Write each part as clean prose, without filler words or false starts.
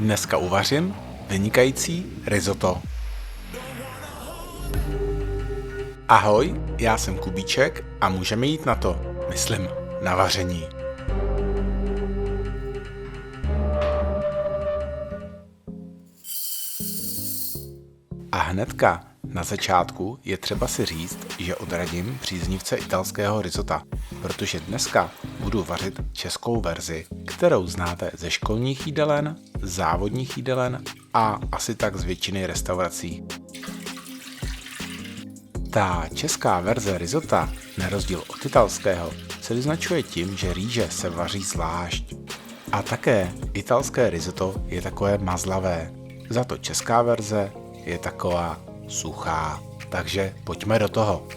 Dneska uvařím vynikající risotto. Ahoj, já jsem Kubíček a můžeme jít na to, myslím, na vaření. A hnedka na začátku je třeba si říct, že odradím příznivce italského risota, protože dneska budu vařit českou verzi, kterou znáte ze školních jídelen, závodních jídelen a asi tak z většiny restaurací. Ta česká verze risota, na rozdíl od italského, se vyznačuje tím, že rýže se vaří zvlášť. A také italské risotto je takové mazlavé, za to česká verze je taková suchá. Takže pojďme do toho.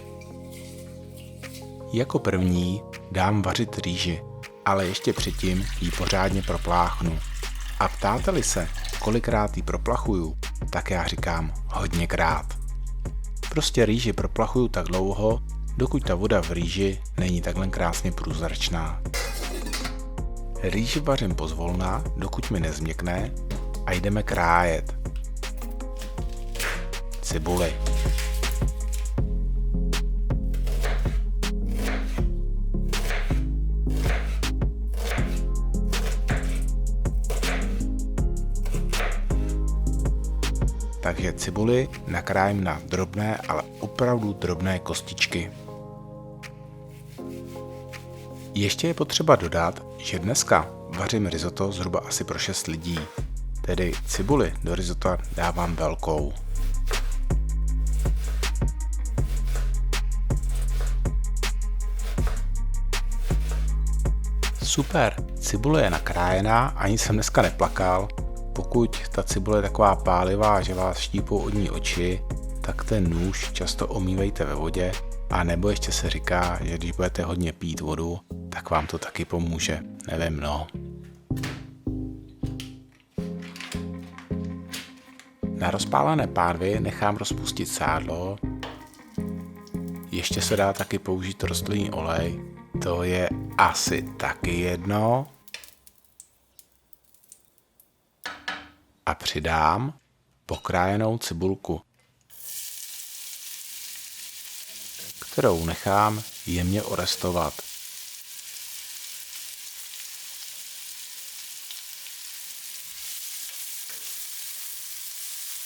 Jako první dám vařit rýži, ale ještě předtím ji pořádně propláchnu. A ptáte-li se, kolikrát ji proplachuju, tak já říkám hodněkrát. Prostě rýži proplachuju tak dlouho, dokud ta voda v rýži není takhle krásně průzračná. Rýži vařím pozvolna, dokud mi nezměkne a jdeme krájet. Cibuli. Takže cibuli nakrájím na drobné, ale opravdu drobné kostičky. Ještě je potřeba dodat, že dneska vařím risotto zhruba asi pro 6 lidí, tedy cibuli do risota dávám velkou. Super, cibule je nakrájená, ani jsem dneska neplakal. Pokud ta cibule je taková pálivá, že vás štípou od ní oči, tak ten nůž často omývejte ve vodě, a nebo ještě se říká, že když budete hodně pít vodu, tak vám to taky pomůže. Nevím, no. Na rozpálené pánvi nechám rozpustit sádlo. Ještě se dá taky použít rostlinný olej. To je asi taky jedno. A přidám pokrájenou cibulku, kterou nechám jemně orestovat.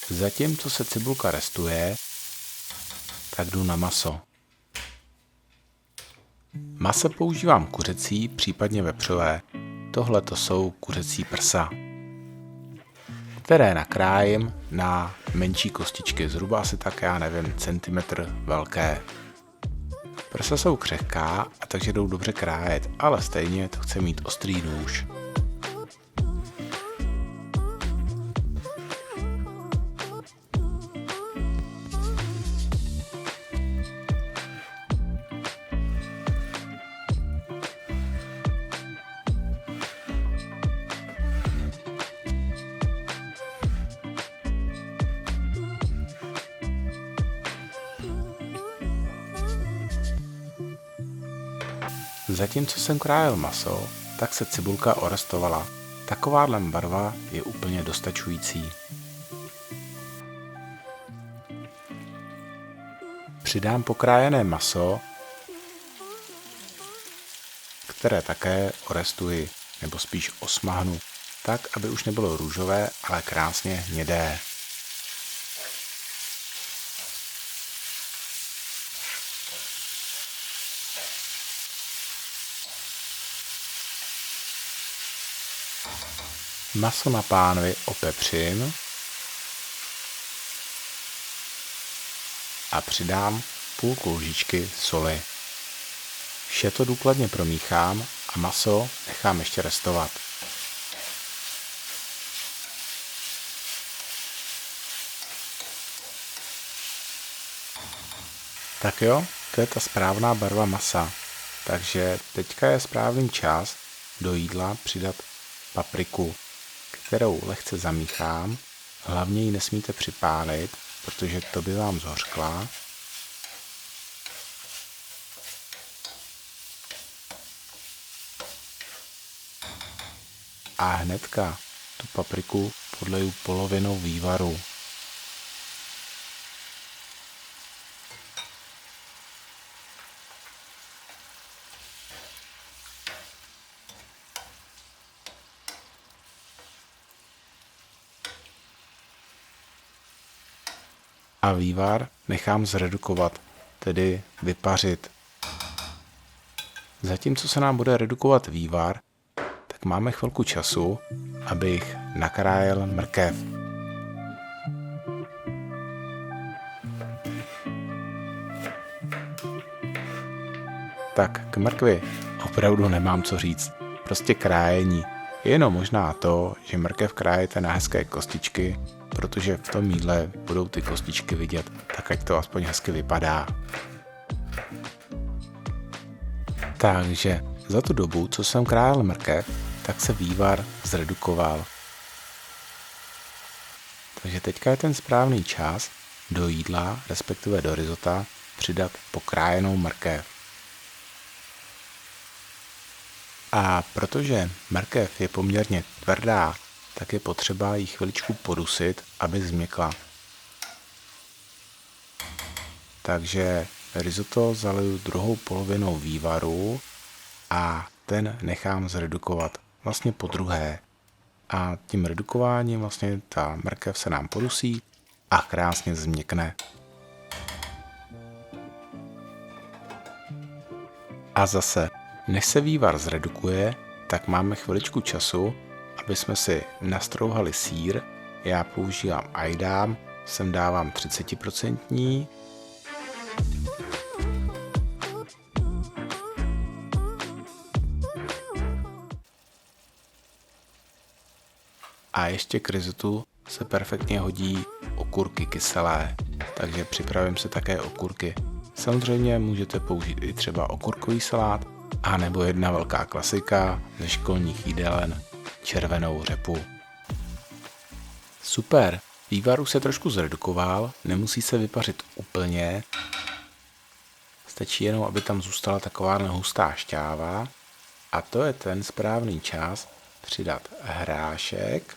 Zatímco se cibulka restuje, tak jdu na maso. Maso používám kuřecí, případně vepřové. Tohle to jsou kuřecí prsa, které nakrájím na menší kostičky, zhruba asi tak, já nevím, centimetr velké. Prsa jsou křehká, a takže jdou dobře krájet, ale stejně to chce mít ostrý nůž. Zatímco jsem krájel maso, tak se cibulka orestovala. Takováhle barva je úplně dostačující. Přidám pokrájené maso, které také orestuji, nebo spíš osmahnu, tak, aby už nebylo růžové, ale krásně hnědé. Maso na pánvi opepřím a přidám půlku lžičky soli. Vše to důkladně promíchám a maso nechám ještě restovat. Tak jo, to je ta správná barva masa. Takže teďka je správný čas do jídla přidat papriku, kterou lehce zamíchám. Hlavně ji nesmíte připálit, protože to by vám zhořkla. A hnedka tu papriku odleju polovinou vývaru. A vývar nechám zredukovat, tedy vypařit. Zatímco se nám bude redukovat vývar, tak máme chvilku času, abych nakrájel mrkev. Tak k mrkvi opravdu nemám co říct, prostě krájení. Je jenom možná to, že mrkev krájete na hezké kostičky, protože v tom jídle budou ty kostičky vidět, tak ať to aspoň hezky vypadá. Takže za tu dobu, co jsem krájel mrkev, tak se vývar zredukoval. Takže teďka je ten správný čas do jídla, respektive do risota, přidat pokrájenou mrkev. A protože mrkev je poměrně tvrdá, tak je potřeba ji chviličku podusit, aby změkla. Takže risotto zaliju druhou polovinou vývaru a ten nechám zredukovat vlastně po druhé. A tím redukováním vlastně ta mrkev se nám podusí a krásně změkne. A zase, než se vývar zredukuje, tak máme chviličku času, aby jsme si nastrouhali sýr. Já používám Eidam, sem dávám 30%. A ještě k risotu se perfektně hodí okurky kyselé, takže připravím si také okurky. Samozřejmě můžete použít i třeba okurkový salát, anebo jedna velká klasika ze školních jídelen, červenou řepu. Super, vývar už se trošku zredukoval, nemusí se vypařit úplně, stačí jenom, aby tam zůstala taková hustá šťáva a to je ten správný čas přidat hrášek,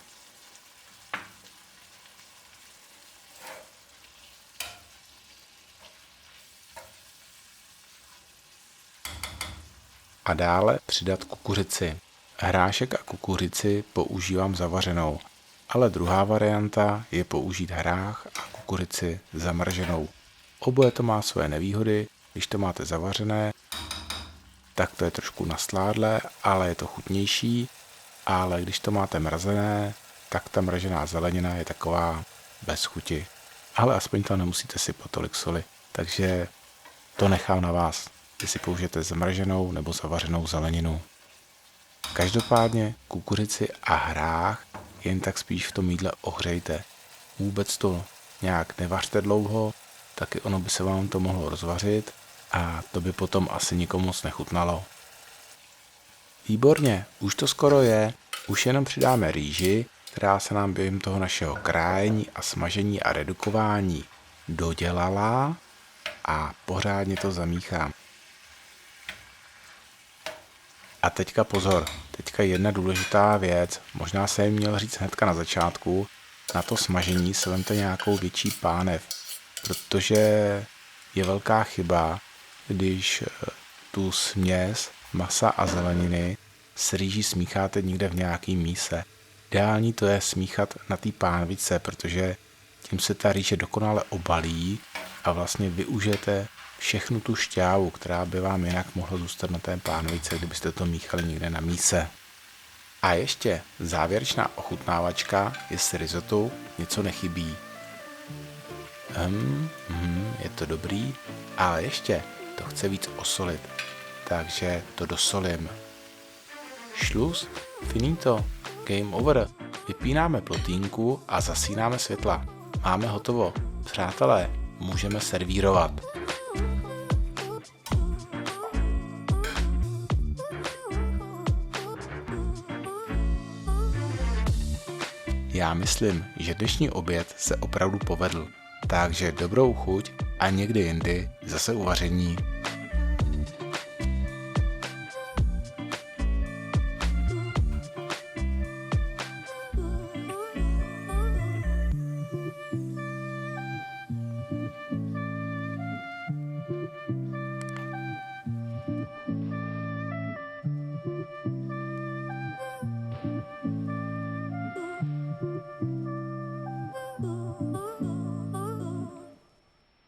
a dále přidat kukuřici. Hrášek a kukuřici používám zavařenou, ale druhá varianta je použít hrách a kukuřici zamrženou. Oboje to má své nevýhody, když to máte zavařené, tak to je trošku nasládlé, ale je to chutnější, ale když to máte mrazené, tak ta mražená zelenina je taková bez chuti. Ale aspoň tam nemusíte sypat tolik soli, takže to nechám na vás, jestli použijete zamraženou nebo zavařenou zeleninu. Každopádně kukuřici a hrách jen tak spíš v tom jídle ohřejte. Vůbec to nějak nevařte dlouho, taky ono by se vám to mohlo rozvařit a to by potom asi nikomu moc nechutnalo. Výborně, už to skoro je, už jenom přidáme rýži, která se nám během toho našeho krájení a smažení a redukování dodělala a pořádně to zamíchám. A teďka pozor, teďka jedna důležitá věc, možná jsem měl říct hnedka na začátku, na to smažení si vemte nějakou větší pánev, protože je velká chyba, když tu směs masa a zeleniny s rýží smícháte někde v nějaký míse. Ideální to je smíchat na té pánvice, protože tím se ta rýže dokonale obalí a vlastně využijete všechnu tu šťávu, která by vám jinak mohla zůstat na té pánvice, kdybyste to míchali někde na míse. A ještě závěrečná ochutnávačka, jestli risottu něco nechybí. Je to dobrý, ale ještě to chce víc osolit, takže to dosolím. Šluz, finito, game over, vypínáme plotínku a zasínáme světla. Máme hotovo, přátelé, můžeme servírovat. Já myslím, že dnešní oběd se opravdu povedl, takže dobrou chuť a někdy jindy zase uvaření.